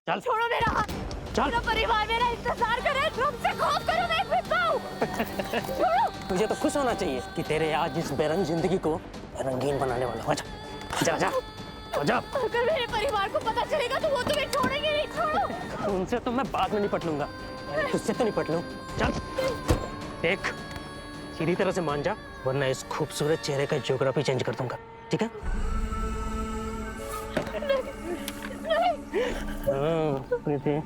चल छोड़ो मेरा हाथ। चल। पूरा परिवार मेरा इंतजार कर रहा है, तुमसे खौफ करूं मैं एक विधवा हूं। छोड़ो। तुझे तो खुश होना चाहिए कि तेरे आज इस बेरंग जिंदगी को रंगीन बनाने वाला हूं। जा जा जा। अगर मेरे परिवार को पता चलेगा तो वो तुम्हें छोड़ेंगे नहीं। छोड़ो। उनसे तो मैं बाद में निपट लूंगा, तुझसे तो निपट लूं। चल देख, सीधी तरह से मान जा, वरना इस खूबसूरत चेहरे का ज्योग्राफी चेंज कर दूंगा, ठीक है? हाँ, प्रीति।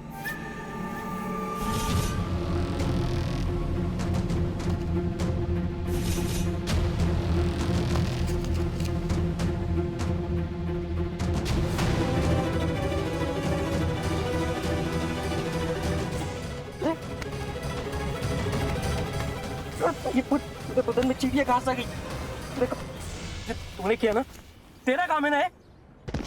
ये बदन में चीटियां घास आ गई। देखो, तूने किया ना, तेरा काम है ना।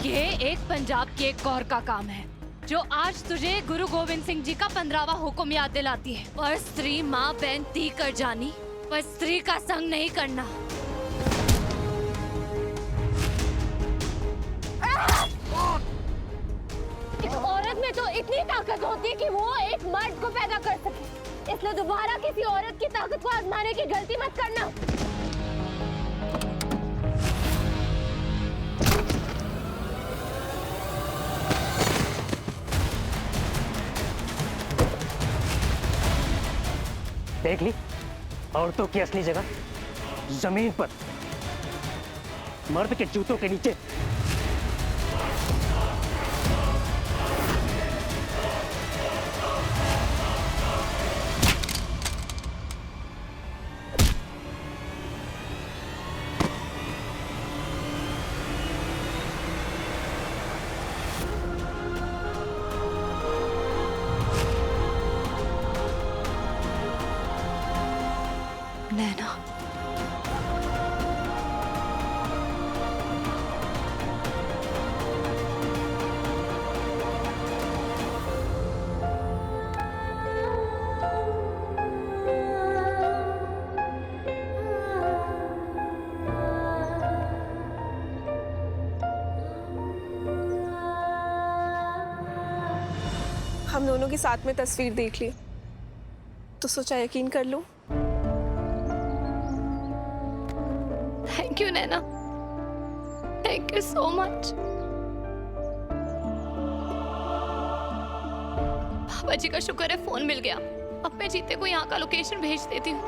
ये एक पंजाब के एक कौर का काम है जो आज तुझे गुरु गोविंद सिंह जी का 15वां हुक्म याद दिलाती है। पर स्त्री माँ बहन ती कर जानी, पर स्त्री का संग नहीं करना। एक औरत में तो इतनी ताकत होती है कि वो एक मर्द को पैदा कर सके, इसलिए दोबारा किसी औरत की ताकत को आजमाने की गलती मत करना। देख ली, औरतों की असली जगह जमीन पर, मर्द के जूतों के नीचे। नैना, हम दोनों की साथ में तस्वीर देख ली तो सोचा यकीन कर लूं। Thank you Naina, thank you so much. बाबा जी का शुक्र है फोन मिल गया। अब मैं जीते को यहाँ का लोकेशन भेज देती हूँ।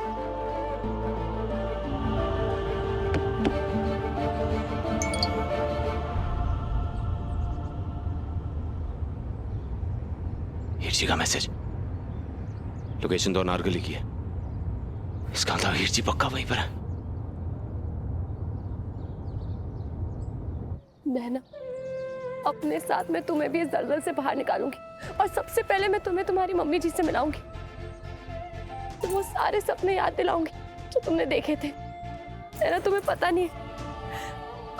हिरजी का मैसेज, लोकेशन तो नारगली की है। इसका मतलब हिरजी पक्का वहीं पर है। नैना, अपने साथ में तुम्हें भी इस दलदल से बाहर निकालूंगी और सबसे पहले मैं तुम्हें तुम्हारी मम्मी जी से मिलाऊंगी। तो वो सारे सपने याद दिलाऊंगी जो तुमने देखे थे। नैना, तुम्हें पता नहीं है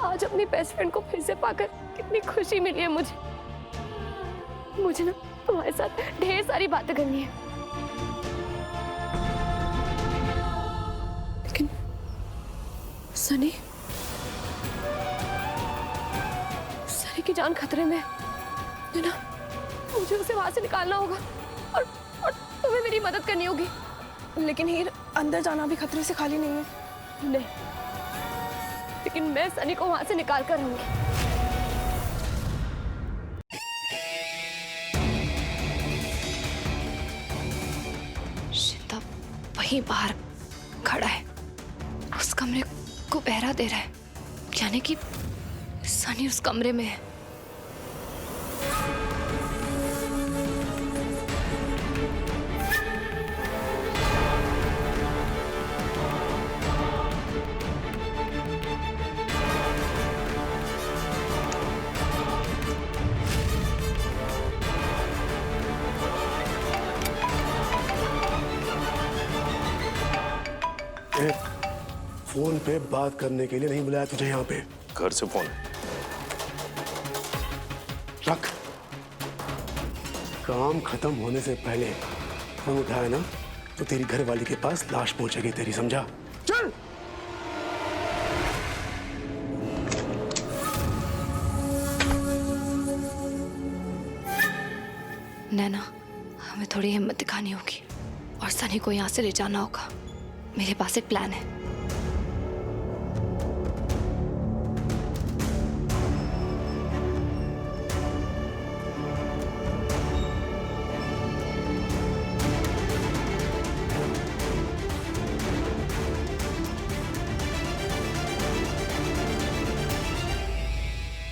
आज अपनी बेस्ट फ्रेंड को फिर से पाकर कितनी खुशी मिली है मुझे ना तुम्हारे साथ ढेर सारी बातें करनी है। लेकिन सनी की जान खतरे में है ना, मुझे उसे वहां से निकालना होगा और तुम्हें मेरी मदद करनी होगी। लेकिन हीर, अंदर जाना भी खतरे से खाली नहीं है। नहीं, लेकिन मैं सनी को वहां से निकाल कर रहूंगी। शिता वहीं बाहर खड़ा है, उस कमरे को पहरा दे रहा है, यानी कि सनी उस कमरे में है। फोन पे बात करने के लिए नहीं बुलाया तुझे यहाँ पे। घर से फोन है। रख। काम खत्म होने से पहले फोन उठाया ना तो तेरी घरवाली के पास लाश पहुंचेगी तेरी, समझा? चल। नैना, हमें थोड़ी हिम्मत दिखानी होगी और सनी को यहाँ से ले जाना होगा। मेरे पास एक प्लान है।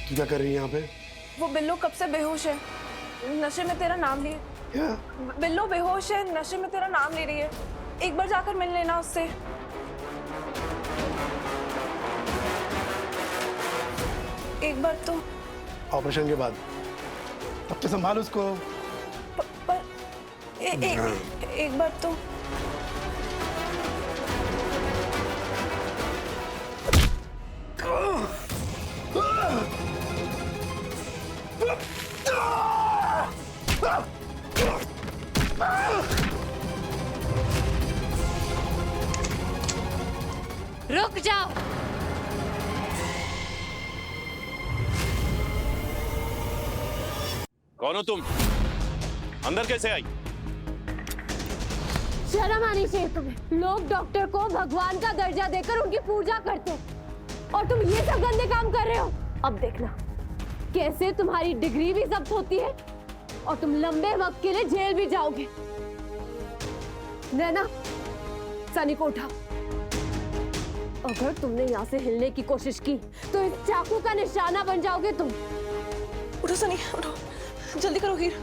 तू क्या कर रही है यहाँ पे? वो बिल्लो कब से बेहोश है, नशे में तेरा नाम लिए। क्या? बिल्लो बेहोश है, नशे में तेरा नाम ले रही है। एक बार जाकर मिल लेना उससे। एक बार तो। ऑपरेशन के बाद अब तो संभाल उसको। पर एक बार तो। रुक जाओ। कौन हो तुम? अंदर कैसे आई? शर्म आनी चाहिए तुम्हें। लोग डॉक्टर को भगवान का दर्जा देकर उनकी पूजा करते हैं और तुम ये सब गंदे काम कर रहे हो। अब देखना कैसे तुम्हारी डिग्री भी जब्त होती है और तुम लंबे वक्त के लिए जेल भी जाओगे। नैना, सनी को उठाओ। अगर तुमने यहाँ से हिलने की कोशिश की तो इस चाकू का निशाना बन जाओगे तुम। उठो सनी, उठो, जल्दी करो हीर,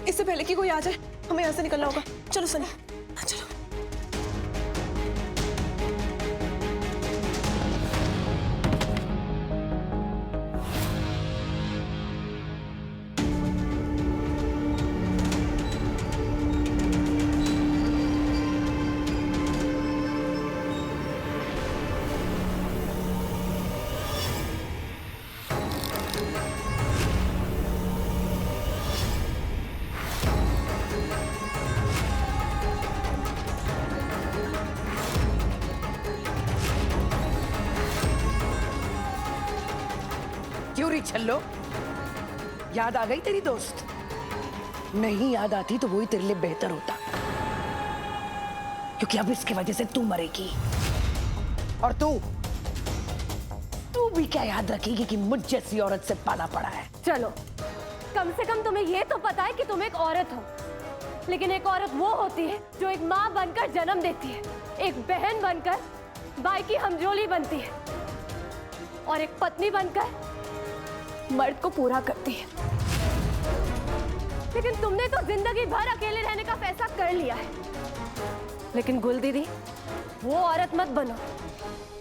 इससे पहले कि कोई आ जाए। हमें यहाँ से निकलना होगा। चलो सनी, चलो। क्यों री छल्लो, याद आ गई तेरी दोस्त? नहीं याद आती तो वही तेरे लिए बेहतर होता, क्योंकि अब इसकी वजह से तू मरेगी। और तू भी क्या याद रखेगी कि मुझ जैसी औरत से पाला पड़ा है। चलो, कम से कम तुम्हें ये तो पता है कि तुम एक औरत हो। लेकिन एक औरत वो होती है जो एक माँ बनकर जन्म देती है, एक बहन बनकर भाई की हमजोली बनती है और एक पत्नी बनकर मर्द को पूरा करती है। लेकिन तुमने तो जिंदगी भर अकेले रहने का फैसला कर लिया है। लेकिन गुल दीदी, वो औरत मत बनो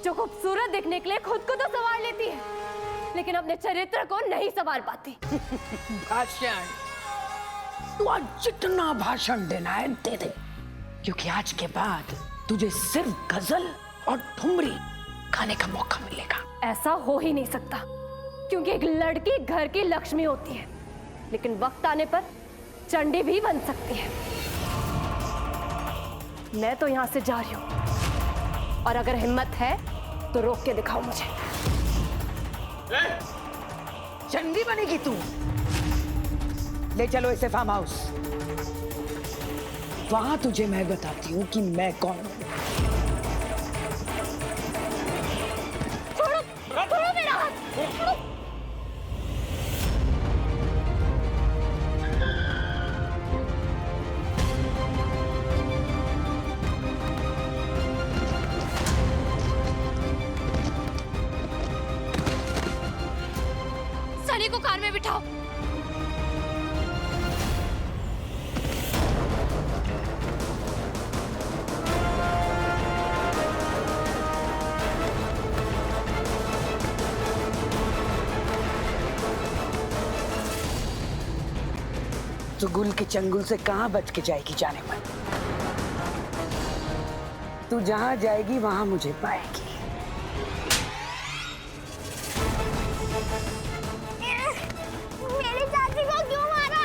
जो खूबसूरत दिखने के लिए खुद को तो संवार लेती है लेकिन अपने चरित्र को नहीं संवार पाती। भाषण, तू आज जितना भाषण देना है दे दे, क्योंकि आज के बाद तुझे सिर्फ गजल और ठुमरी खाने का मौका मिलेगा। ऐसा हो ही नहीं सकता, क्योंकि एक लड़की घर की लक्ष्मी होती है लेकिन वक्त आने पर चंडी भी बन सकती है। मैं तो यहां से जा रही हूं और अगर हिम्मत है तो रोक के दिखाओ मुझे। चंडी बनेगी तू? ले चलो इसे फार्म हाउस, वहां तुझे मैं बताती हूँ कि मैं कौन हूँ। छोड़ो मेरा हाथ। सनी को कार में बिठाओ। तो गुल के चंगुल से कहां बच के जाएगी जाने पर? तू जहां जाएगी वहां मुझे पाएगी। मेरी चाची को क्यों मारा?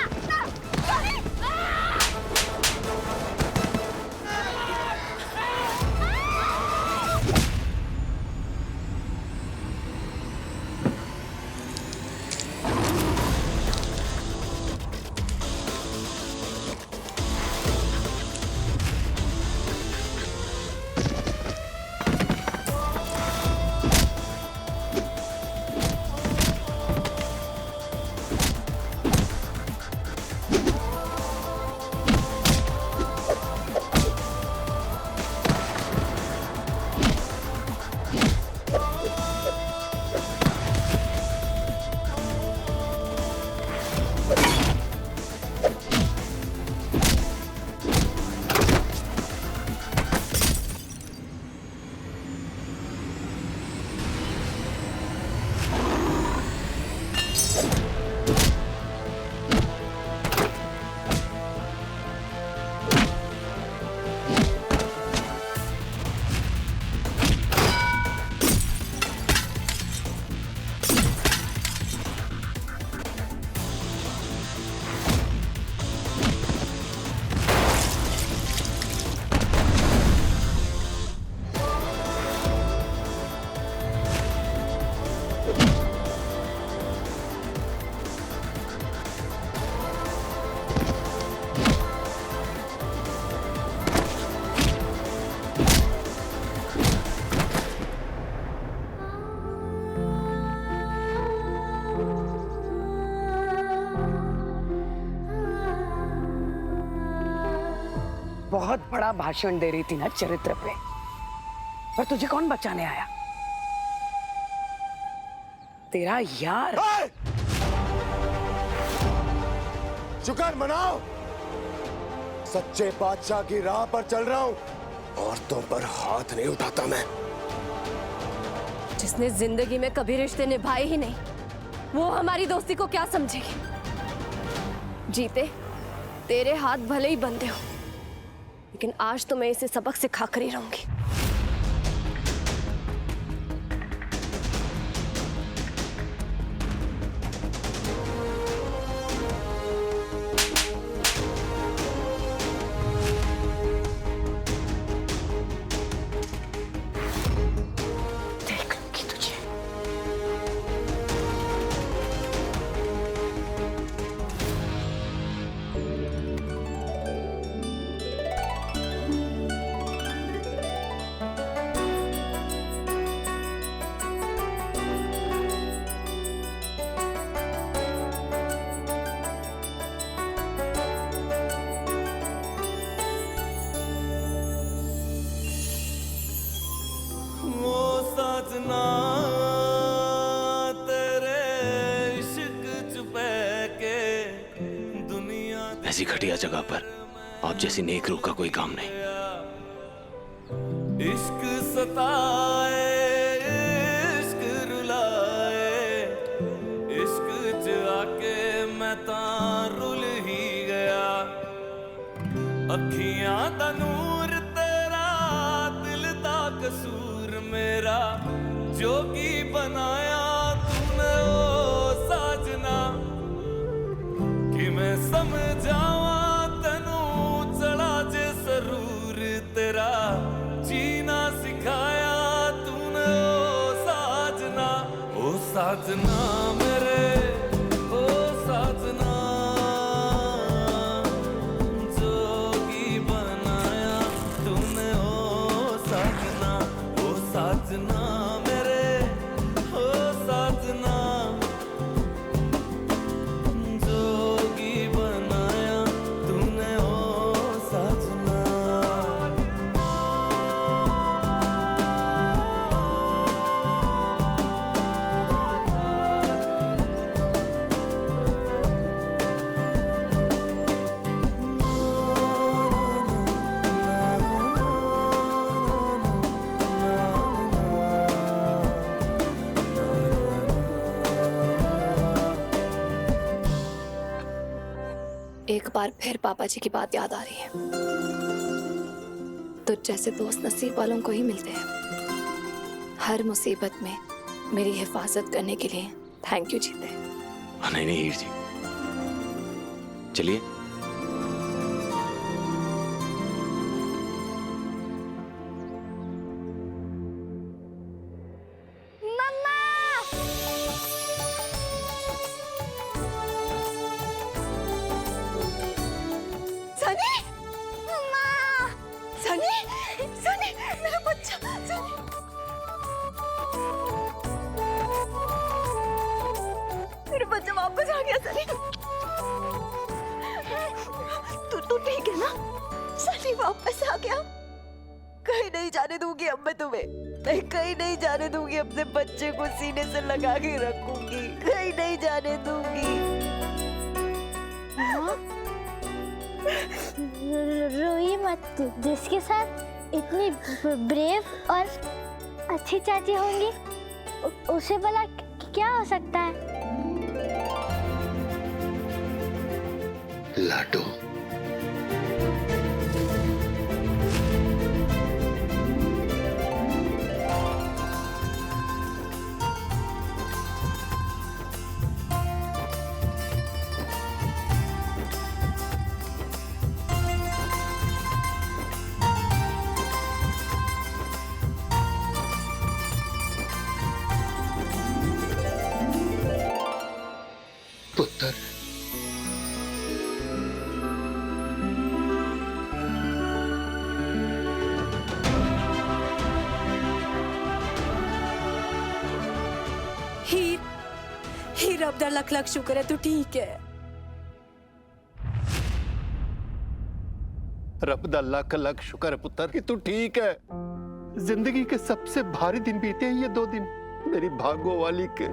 बहुत बड़ा भाषण दे रही थी ना चरित्र पे, पर तुझे कौन बचाने आया? तेरा यार। शुक्र मनाओ, सच्चे बादशाह की राह पर चल रहा हूं, औरतों पर हाथ नहीं उठाता मैं। जिसने जिंदगी में कभी रिश्ते निभाए ही नहीं, वो हमारी दोस्ती को क्या समझेगी? जीते तेरे हाथ भले ही बंधे हो, लेकिन आज तो मैं इसे सबक सिखा कर ही रहूंगी। देख लूंगी तुझे। ऐसी घटिया जगह पर आप जैसी नेक रूह का कोई काम नहीं। इश्क सताए, इश्क रुलाए, इश्क च आके मैं तां रुल ही गया। अखियां दा नूर तेरा, दिल दा कसूर मेरा, जोगी बनाया तूने ओ साजना। कि मैं समझावा तैनू चढ़ा जे सरूर तेरा, जीना सिखाया तूने ओ साजना। ओ साजना मेरे, ओ साजना, जोगी बनाया तूने ओ साजना। ओ साजना मेरे, ओ साजना, जोगी बनाया तूने ओ साजना। एक बार फिर पापा जी की बात याद आ रही है। तो जैसे दोस्त नसीब वालों को ही मिलते हैं। हर मुसीबत में मेरी हिफाजत करने के लिए थैंक यू जीते। नहीं नहीं हीर जी, चलिए। सनी, मम्मा, सनी, सनी, मेरा बच्चा, सनी। मेरा बच्चा वापस आ गया सनी। तू ठीक है ना? सनी वापस आ गया। कहीं नहीं जाने दूंगी अब मैं तुम्हें। मैं कहीं नहीं जाने दूंगी, अपने बच्चे को सीने से लगा के रखूंगी, कहीं नहीं जाने दूंगी। रोई मत, जिसके साथ इतनी ब्रेव और अच्छी चाची होंगी उसे भला क्या हो सकता है? लाडो, ही रब दा लख लख शुक्र है तू ठीक है। रब दा लख लख शुक्र है पुत्र कि तू ठीक है। जिंदगी के सबसे भारी दिन बीते हैं ये 2 दिन। मेरी भागो वाली के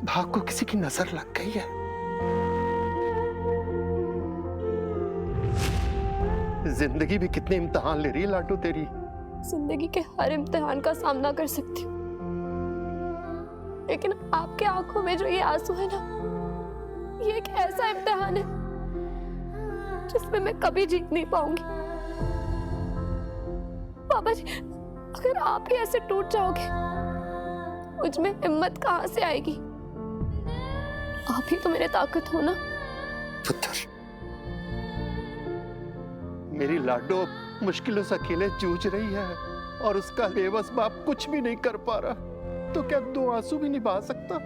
भाग को किसी की नजर लग गई है। जिंदगी भी कितने इम्तिहान ले रही है लाडो तेरी। जिंदगी के हर इम्तिहान का सामना कर सकती हूँ, लेकिन आपके आंखों में जो ये आंसू है ना, ये एक ऐसा इम्तिहान है जिसमें मैं कभी जीत नहीं पाऊंगी। बाबा जी, अगर आप ही ऐसे टूट जाओगे, मुझ में हिम्मत कहां से आएगी? आप ही तो मेरे ताकत हो ना। पुत्र, मेरी लाडो मुश्किलों से अकेले जूझ रही है और उसका बेबस बाप कुछ भी नहीं कर पा रहा, तो क्या 2 आंसू भी निभा सकता?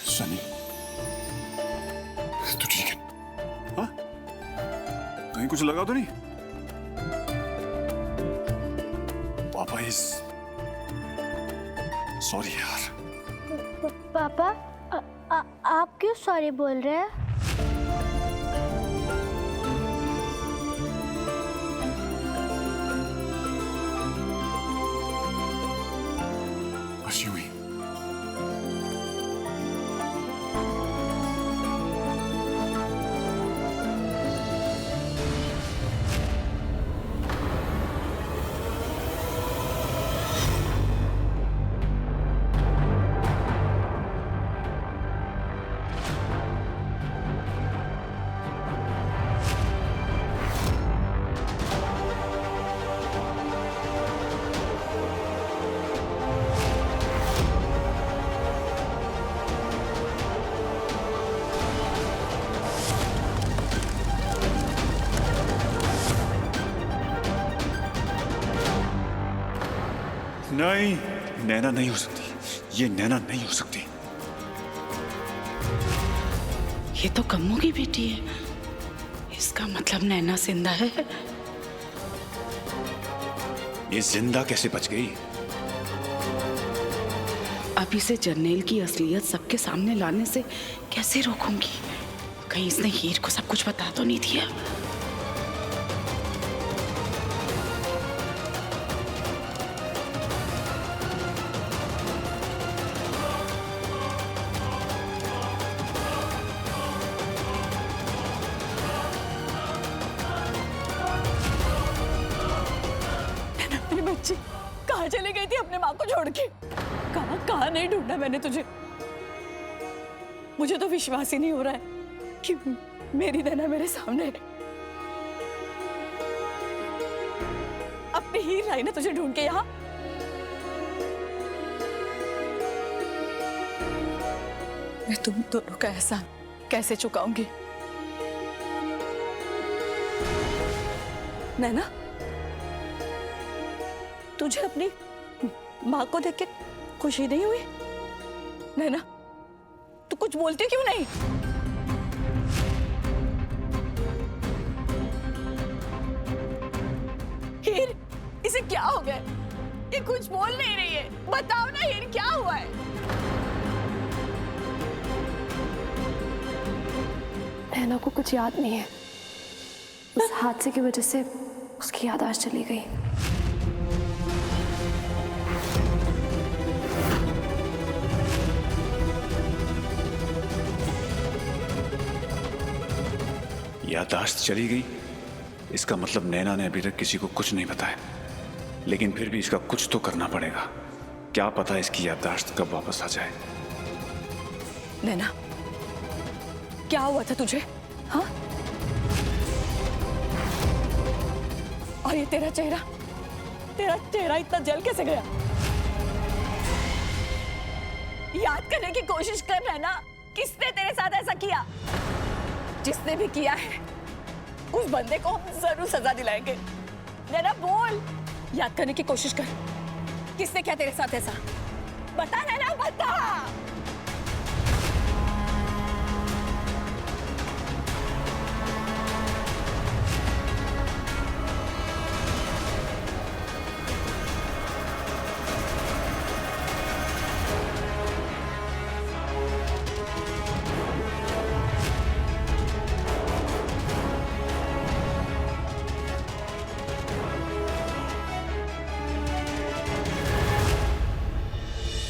सनी, तू ठीक है? हाँ? कहीं कुछ लगा तो नहीं? पापा इज सॉरी यार। पापा आप क्यों सॉरी बोल रहे हैं? बस यूं ही। नहीं, नैना नहीं हो सकती। ये नैना नहीं हो सकती। ये तो कम्मू की बेटी है, इसका मतलब नैना जिंदा है। ये जिंदा कैसे बच गई? अब इसे जर्नेल की असलियत सबके सामने लाने से कैसे रोकूंगी? कहीं इसने हीर को सब कुछ बता तो नहीं दिया? मेरी बच्ची कहाँ चली गई थी अपने माँ को छोड़ के? कहाँ कहाँ नहीं ढूंढा मैंने तुझे। मुझे तो विश्वास ही नहीं हो रहा है कि मेरी नैना मेरे सामने है। अपनी हीर आई ना तुझे ढूंढ के यहाँ। मैं तुम दोनों का एहसान कैसे चुकाऊंगी? नैना, तुझे अपनी माँ को देख के खुशी नहीं हुई? नैना, तू कुछ बोलती क्यों नहीं? हीर, इसे क्या हो गया? ये कुछ बोल नहीं रही है। बताओ ना हीर, क्या हुआ है? नैना को कुछ याद नहीं है। उस हादसे की वजह से उसकी याददाश्त चली गई। याददाश्त चली गई? इसका मतलब नैना ने अभी तक किसी को कुछ नहीं बताया। लेकिन फिर भी इसका कुछ तो करना पड़ेगा। क्या पता इसकी याददाश्त कब वापस आ जाए। नैना, क्या हुआ था तुझे? हाँ? और ये तेरा चेहरा इतना जल कैसे गया? याद करने की कोशिश कर रहा है ना, किसने तेरे साथ ऐसा किया? जिसने भी किया है उस बंदे को हम जरूर सजा दिलाएंगे। नैना बोल, याद करने की कोशिश कर। किसने किया तेरे साथ ऐसा? बता नैना, बता।